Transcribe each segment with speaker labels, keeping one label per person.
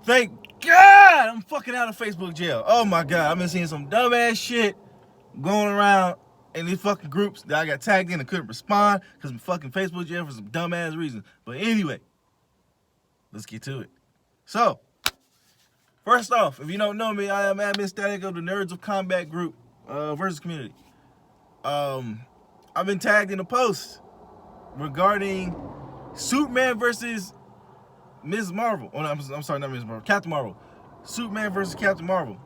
Speaker 1: Thank God I'm fucking out of Facebook jail. Oh my God, I've been seeing some dumbass shit going around in these fucking groups that I got tagged in and couldn't respond because I'm fucking Facebook jail for some dumbass reasons. But anyway, let's get to it. So, first off, if you don't know me, I am admin static of the Nerds of Combat group versus community. I've been tagged in a post regarding Superman versus Ms. Marvel. Oh, no, I'm sorry, not Ms. Marvel. Captain Marvel. Superman versus Captain Marvel.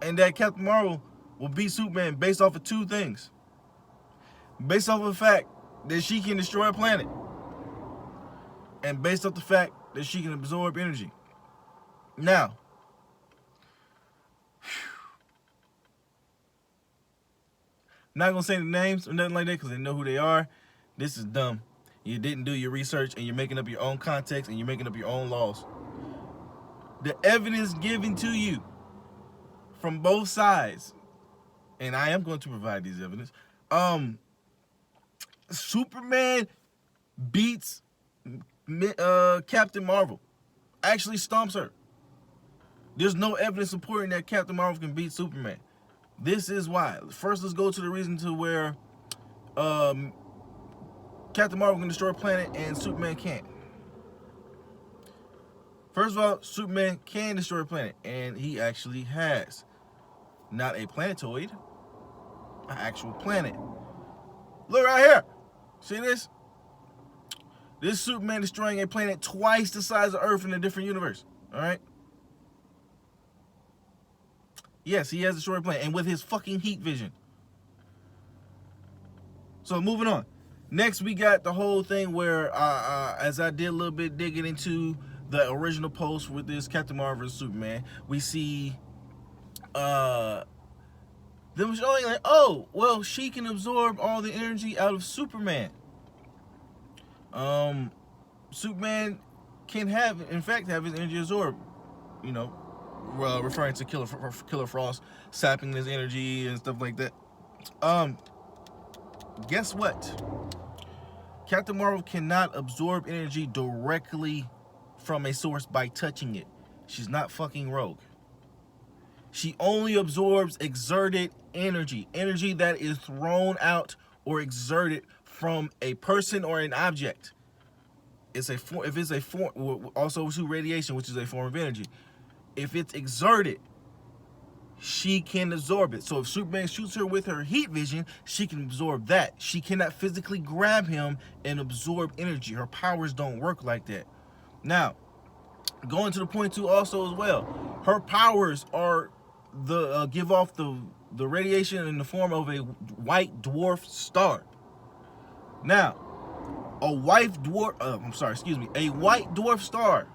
Speaker 1: And that Captain Marvel will beat Superman based off of two things. Based off of the fact that she can destroy a planet. And based off the fact that she can absorb energy. Now, I'm not going to say the names or nothing like that because they know who they are. This is dumb. You didn't do your research and you're making up your own context and you're making up your own laws. The evidence given to you from both sides, and I am going to provide these evidence, Superman beats Captain Marvel. Actually stomps her. There's no evidence supporting that Captain Marvel can beat Superman. This is why. First, let's go to the reason to where Captain Marvel can destroy a planet and Superman can't. First of all, Superman can destroy a planet, and he actually has. Not a planetoid, an actual planet. Look right here. See this? This Superman destroying a planet twice the size of Earth in a different universe. All right? Yes, he has destroyed a planet, and with his fucking heat vision. So moving on. Next, we got the whole thing where, as I did a little bit digging into the original post with this Captain Marvel vs. Superman, we see them showing like, oh, well, she can absorb all the energy out of Superman. Superman can have, in fact, have his energy absorbed. You know, referring to Killer Frost sapping his energy and stuff like that. Guess what? Captain Marvel cannot absorb energy directly from a source by touching it. She's not fucking Rogue. She only absorbs exerted energy. Energy that is thrown out or exerted from a person or an object. It's a form, if it's a form, also to radiation, which is a form of energy. If it's exerted, she can absorb it. So if Superman shoots her with her heat vision, she can absorb that. She cannot physically grab him and absorb energy. Her powers don't work like that. Now, going to the point too also as well, her powers are the give off the radiation in the form of a white dwarf star. Now, a white dwarf star.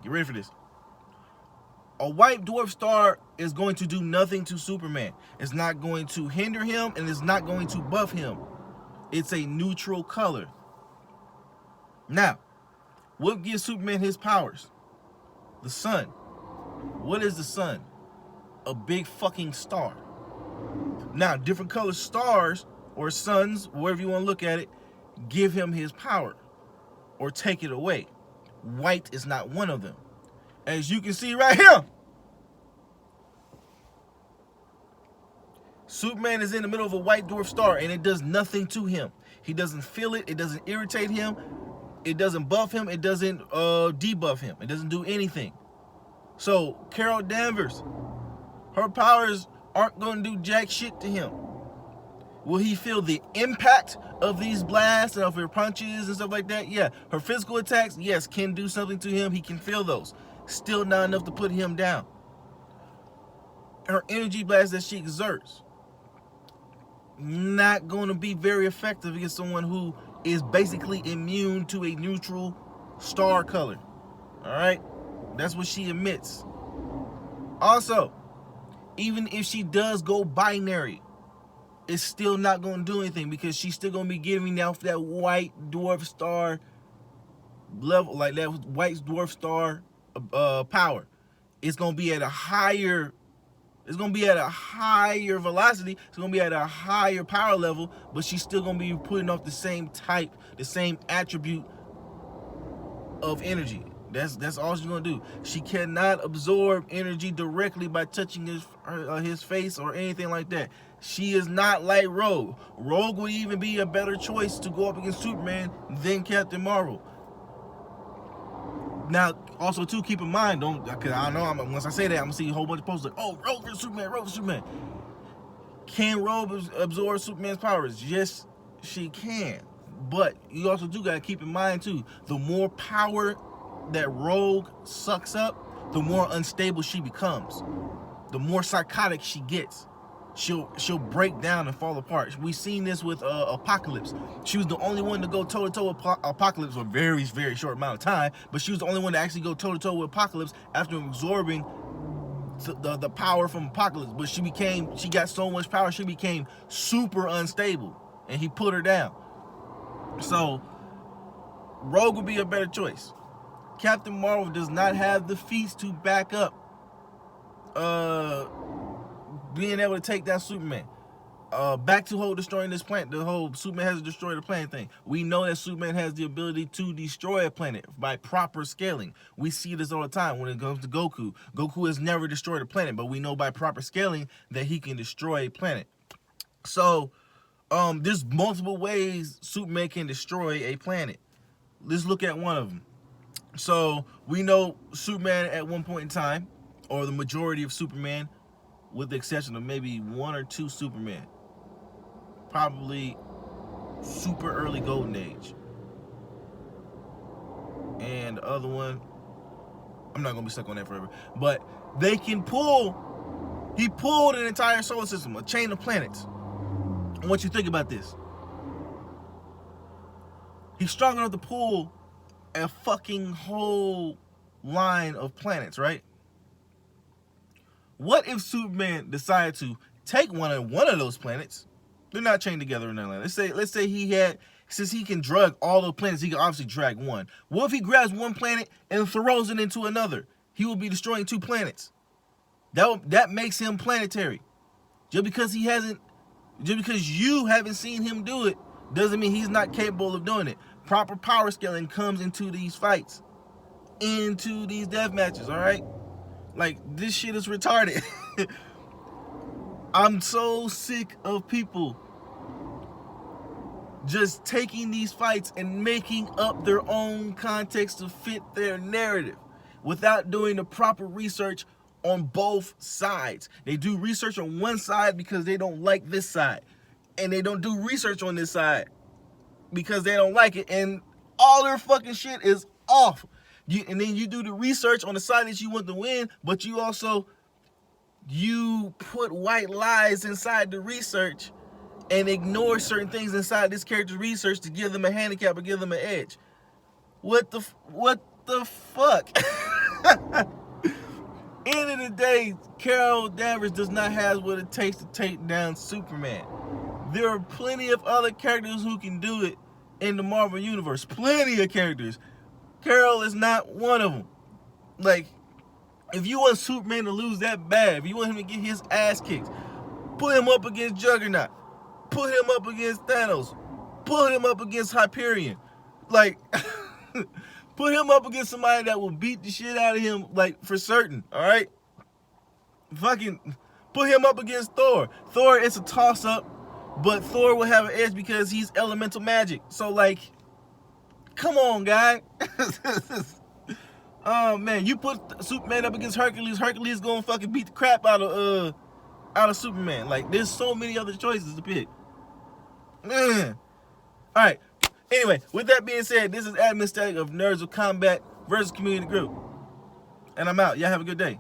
Speaker 1: Get ready for this. A white dwarf star is going to do nothing to Superman. It's not going to hinder him and it's not going to buff him. It's a neutral color. Now, what gives Superman his powers? The sun. What is the sun? A big fucking star. Now, different color stars or suns, wherever you want to look at it, give him his power or take it away. White is not one of them. As you can see right here, Superman is in the middle of a white dwarf star and it does nothing to him. He doesn't feel it. It doesn't irritate him. It doesn't buff him. It doesn't debuff him. It doesn't do anything. So Carol Danvers, her powers aren't going to do jack shit to him. Will he feel the impact of these blasts and of her punches and stuff like that? Yeah. Her physical attacks, yes, can do something to him. He can feel those. Still not enough to put him down. Her energy blast that she exerts, not going to be very effective against someone who is basically immune to a neutral star color. All right? That's what she emits. Also, even if she does go binary, it's still not going to do anything because she's still going to be giving off that white dwarf star level, like that white dwarf star power. It's going to be at a higher velocity. It's going to be at a higher power level, but she's still going to be putting off the same type, the same attribute of energy. That's all she's gonna do. She cannot absorb energy directly by touching his face or anything like that. She is not like Rogue. Rogue would even be a better choice to go up against Superman than Captain Marvel. Now, also too, keep in mind, because I know once I say that, I'm gonna see a whole bunch of posts like, "Oh, Rogue versus Superman, Rogue versus Superman." Can Rogue absorb Superman's powers? Yes, she can. But you also do gotta keep in mind too, the more power that Rogue sucks up, the more unstable she becomes. The more psychotic she gets. She'll break down and fall apart. We've seen this with Apocalypse. She was the only one to go toe to toe with Apocalypse for a very, very short amount of time, but she was the only one to actually go toe to toe with Apocalypse after absorbing the power from Apocalypse. But she got so much power, she became super unstable, and he put her down. So Rogue would be a better choice. Captain Marvel does not have the feats to back up being able to take down Superman. Back to whole destroying this planet, the whole Superman has to destroy the planet thing. We know that Superman has the ability to destroy a planet by proper scaling. We see this all the time when it comes to Goku. Goku has never destroyed a planet, but we know by proper scaling that he can destroy a planet. So there's multiple ways Superman can destroy a planet. Let's look at one of them. So we know Superman at one point in time, or the majority of Superman, with the exception of maybe one or two Superman, probably super early Golden Age, and the other one, I'm not gonna be stuck on that forever, but they can he pulled an entire solar system, a chain of planets. I want you to think about this. He's strong enough to pull a fucking whole line of planets, right? What if Superman decided to take one of those planets? They're not chained together or nothing. Let's say he had, since he can drag all the planets, he can obviously drag one. What if he grabs one planet and throws it into another? He will be destroying two planets. That makes him planetary. Just because you haven't seen him do it, doesn't mean he's not capable of doing it. Proper power scaling comes into these fights, into these death matches, all right? Like, this shit is retarded. I'm so sick of people just taking these fights and making up their own context to fit their narrative without doing the proper research on both sides. They do research on one side because they don't like this side, and they don't do research on this side because they don't like it, and all their fucking shit is off. And then you do the research on the side that you want to win, but you put white lies inside the research and ignore certain things inside this character's research to give them a handicap or give them an edge. What the fuck? End of the day, Carol Danvers does not have what it takes to take down Superman. There are plenty of other characters who can do it in the Marvel Universe. Plenty of characters. Carol is not one of them. Like, if you want Superman to lose that bad, if you want him to get his ass kicked, put him up against Juggernaut. Put him up against Thanos. Put him up against Hyperion. Like, put him up against somebody that will beat the shit out of him, like, for certain, all right? Fucking put him up against Thor. Thor, it's a toss-up, but Thor will have an edge because he's elemental magic. So, like, come on, guy. Oh, man, you put Superman up against Hercules. Hercules gonna fucking beat the crap out of Superman. Like, there's so many other choices to pick. All right. Anyway, with that being said, this is Admin Static of Nerds of Combat versus Community Group. And I'm out. Y'all have a good day.